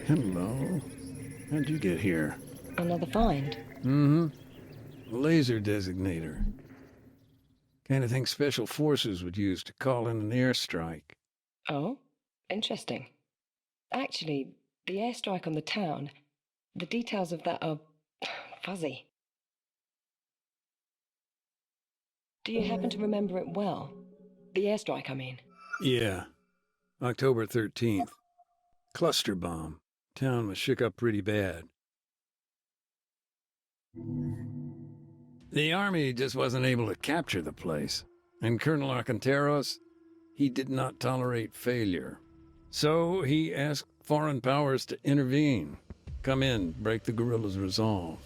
Hello. How'd you get here? Another find. Mm-hmm. A laser designator. Kind of thing Special Forces would use to call in an airstrike. Oh, interesting. Actually, the airstrike on the town, the details of that are fuzzy. Do you happen to remember it well? The airstrike, I mean. Yeah. October 13th. Cluster bomb. Town was shook up pretty bad. The army just wasn't able to capture the place. And Colonel Arcanteros, he did not tolerate failure. So he asked foreign powers to intervene. Come in, break the guerrillas' resolve.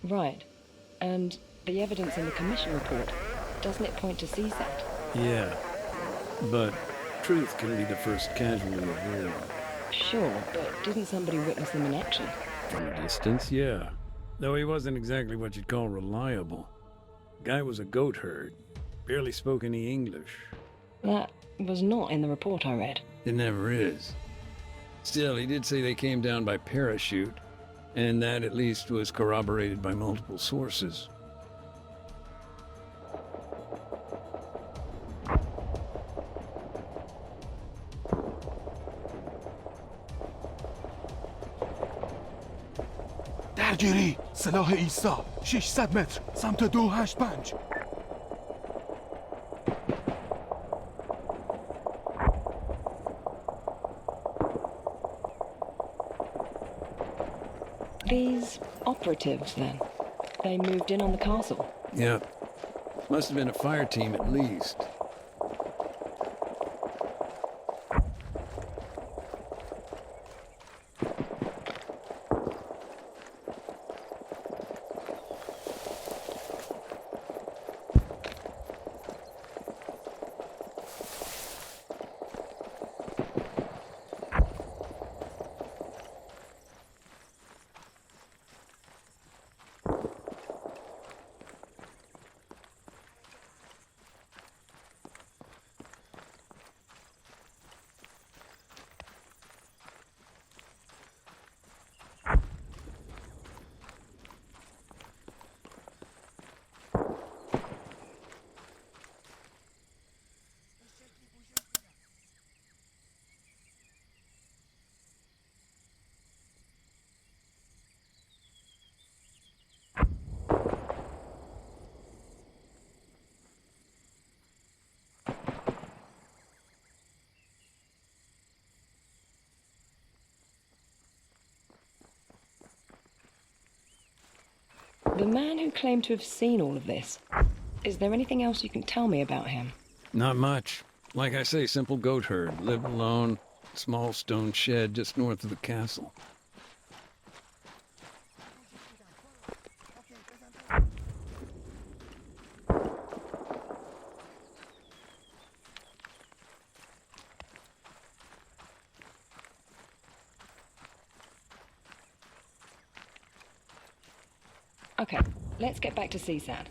Right. And the evidence in the commission report, doesn't it point to CSAT? Yeah. But truth can be the first casualty of war. Sure, but didn't somebody witness them in action? From a distance, yeah. Though he wasn't exactly what you'd call reliable. Guy was a goat herd. Barely spoke any English. That was not in the report I read. It never is. Still, he did say they came down by parachute, and that at least was corroborated by multiple sources. درگیری سلاح ایسا 600 متر سمت 285 These operatives, then? They moved in on the castle? Yep. Must have been a fire team at least. The man who claimed to have seen all of this, is there anything else you can tell me about him? Not much. Like I say, simple goat herd. Lived alone. Small stone shed just north of the castle. Okay, let's get back to CSAT.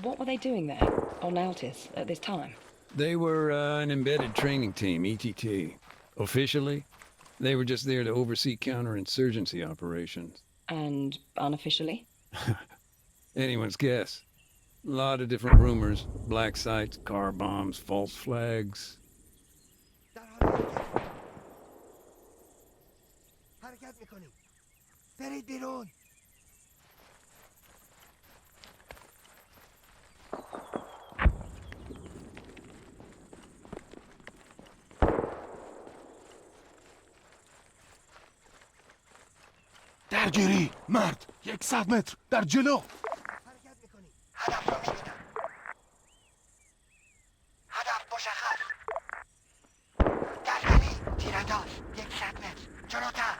What were they doing there, on Altis, at this time? They were an embedded training team, ETT. Officially, they were just there to oversee counterinsurgency operations. And unofficially? Anyone's guess. A lot of different rumors. Black sites, car bombs, false flags. حرکت میکنیم برید بیرون درگیری مرد 100 متر در جلو حرکت میکنیم هدف رو میبینم هدف مشخص دلدلی تیرانداز 100 متر جلوتر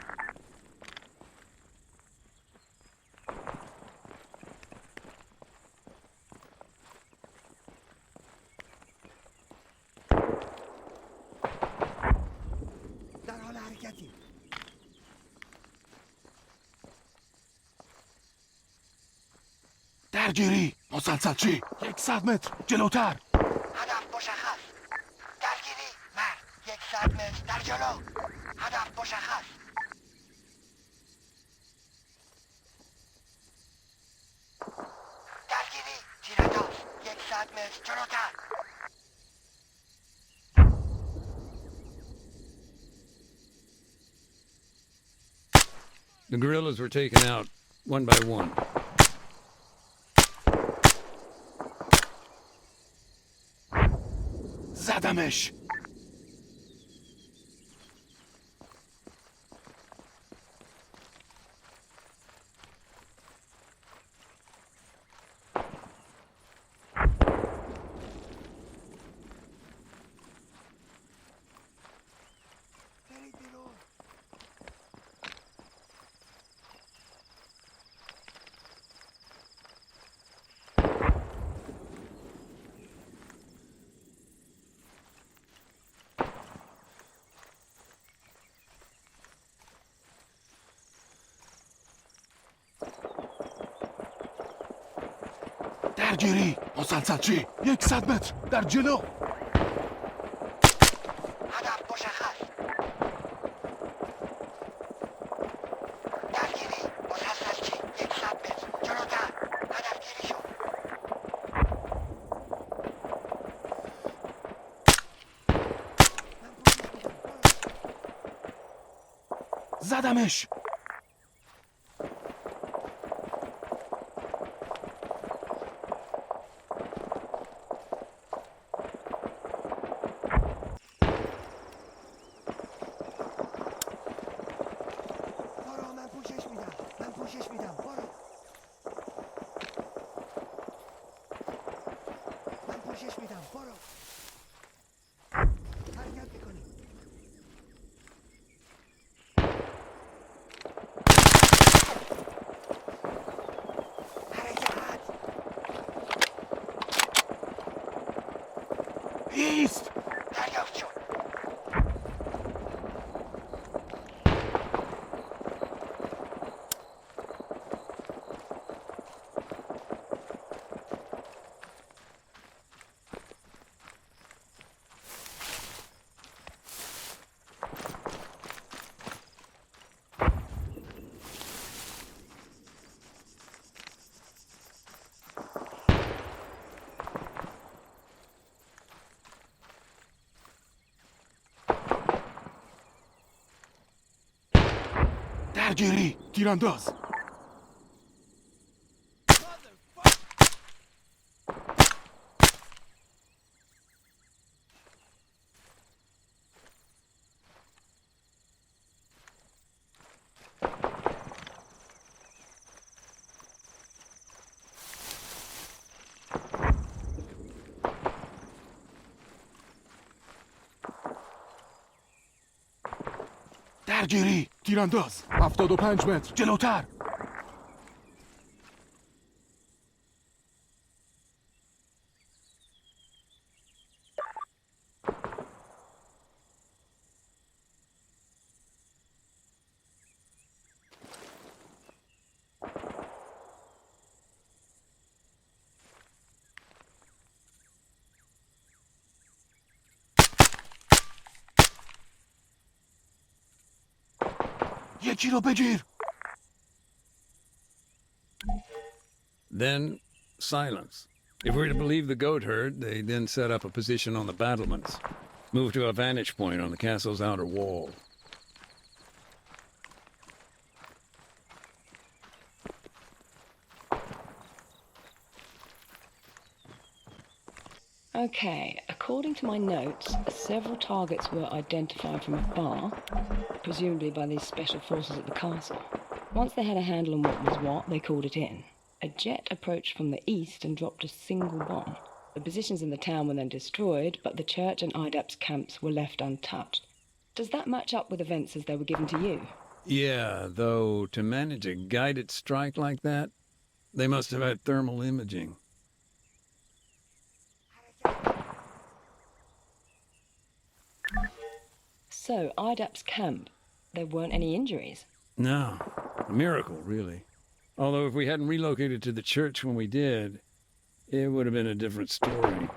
در حال حرکتی درگیری مسلسل چی 100 متر جلوتر هدف مشخص درگیری مرد 100 متر در جلو هدف مشخص متر جلوتر. The guerrillas were taken out one by one. زدمش. درگیری مسلسلچی 100 متر در جلو. هدف مشخص. درگیری مسلسلچی 100 متر جلوتر. هدف گیری شد. زدمش. ایست. دریافت شد. درگیری تیرانداز. درگیری تیرانداز 75 متر جلوتر. یکی رو بگیر. Then, silence. If we're to believe the goat herd, they then set up a position on the battlements, moved to a vantage point on the castle's outer wall. Okay, according to my notes, several targets were identified from afar, presumably by these special forces at the castle. Once they had a handle on what was what, they called it in. A jet approached from the east and dropped a single bomb. The positions in the town were then destroyed, but the church and IDAP's camps were left untouched. Does that match up with events as they were given to you? Yeah, though to manage a guided strike like that, they must have had thermal imaging. So, IDAP's camp, there weren't any injuries? No, a miracle, really. Although if we hadn't relocated to the church when we did, it would have been a different story.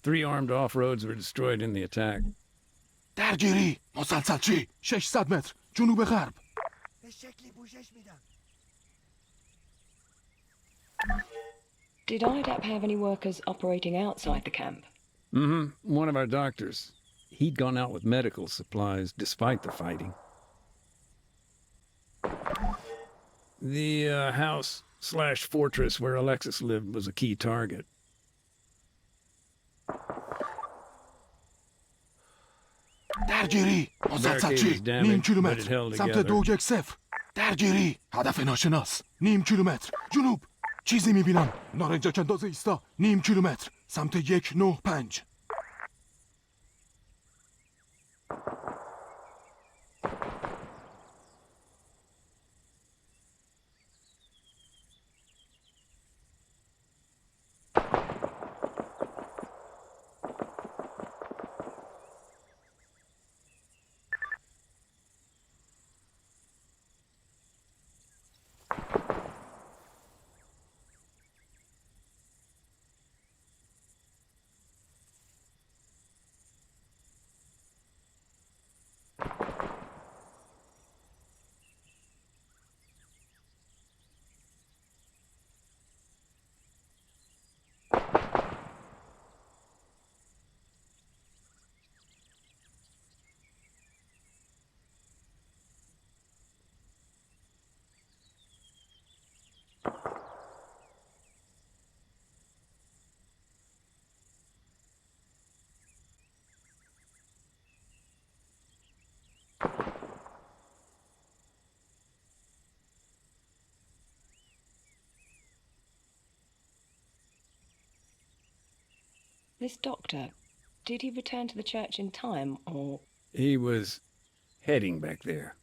Three armed off-roads were destroyed in the attack. درگیری مسلسلچی 600 متر جنوب غرب. به شکلی پوشش میدم. Did IDAP have any workers operating outside the camp? One of our doctors. He'd gone out with medical supplies despite the fighting. The house/fortress where Alexis lived was a key target. درگیری آزادسازی نیم کیلومتر سمت 210 درگیری هدف ناشناس نیم کیلومتر جنوب چیزی میبینم نارنجک انداز ایستا نیم کیلومتر سمت 195 This doctor, did he return to the church in time, or...? He was heading back there.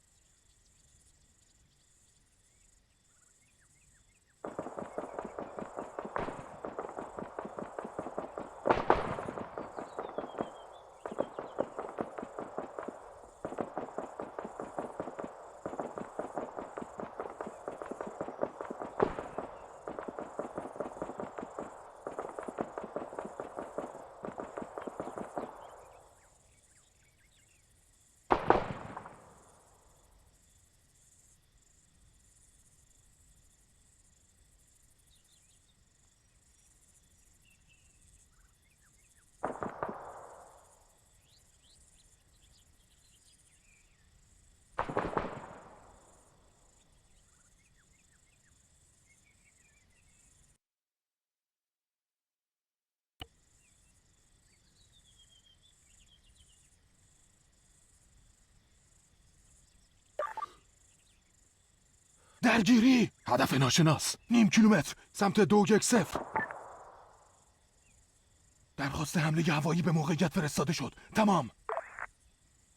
درگیری هدف ناشناس نیم کیلومتر سمت 210 درخواست حمله هوایی به موقعیت فرستاده شد تمام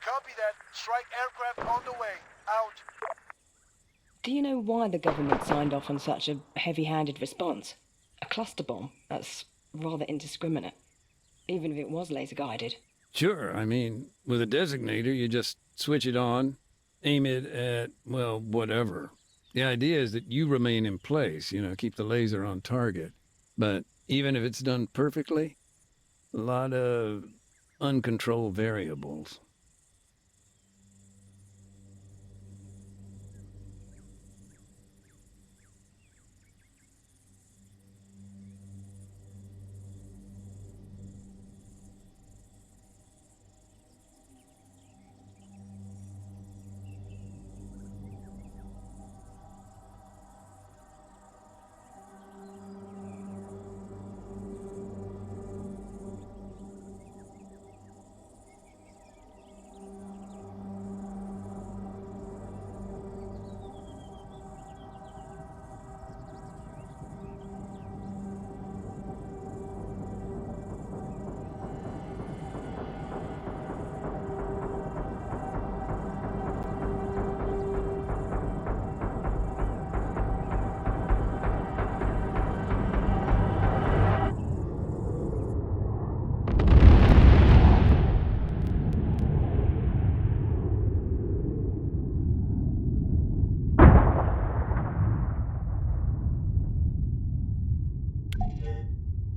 Copy that. Strike aircraft on the way. Out. Do you know why the government signed off on such a heavy-handed response? A cluster bomb? That's rather indiscriminate. Even if it was laser-guided. Sure, I mean, with a designator, you just switch it on, aim it at, well, whatever. The idea is that you remain in place, keep the laser on target. But even if it's done perfectly, a lot of uncontrolled variables.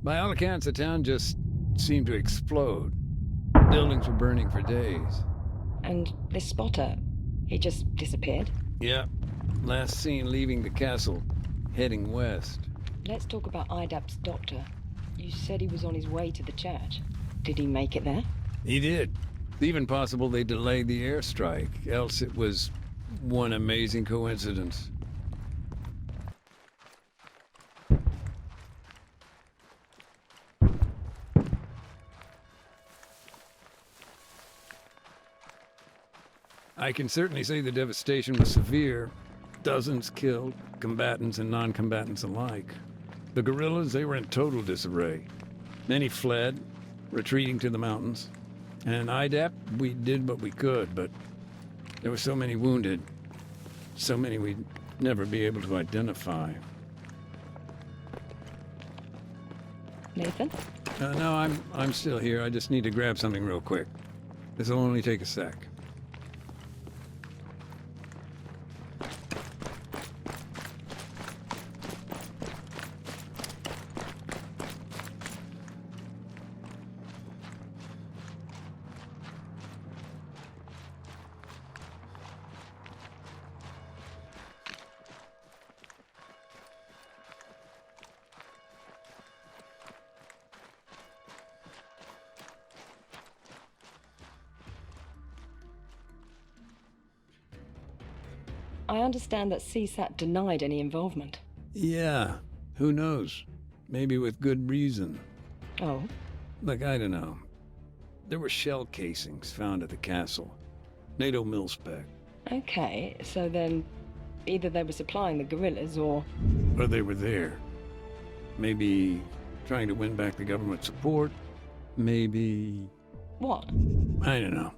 By all accounts, the town just seemed to explode. Buildings were burning for days. And this spotter, he just disappeared? Yeah. Last seen leaving the castle, heading west. Let's talk about IDAP's doctor. You said he was on his way to the church. Did he make it there? He did. Even possible they delayed the airstrike, else it was one amazing coincidence. I can certainly say the devastation was severe. Dozens killed, combatants and non-combatants alike. The guerrillas, they were in total disarray. Many fled, retreating to the mountains. And IDAP, we did what we could, but there were so many wounded. So many we'd never be able to identify. Nathan? No, I'm still here. I just need to grab something real quick. This'll only take a sec. I understand that CSAT denied any involvement. Yeah, who knows? Maybe with good reason. Oh? Look, I don't know. There were shell casings found at the castle. NATO mil-spec. Okay, so then either they were supplying the guerrillas or they were there. Maybe trying to win back the government support. Maybe... what? I don't know.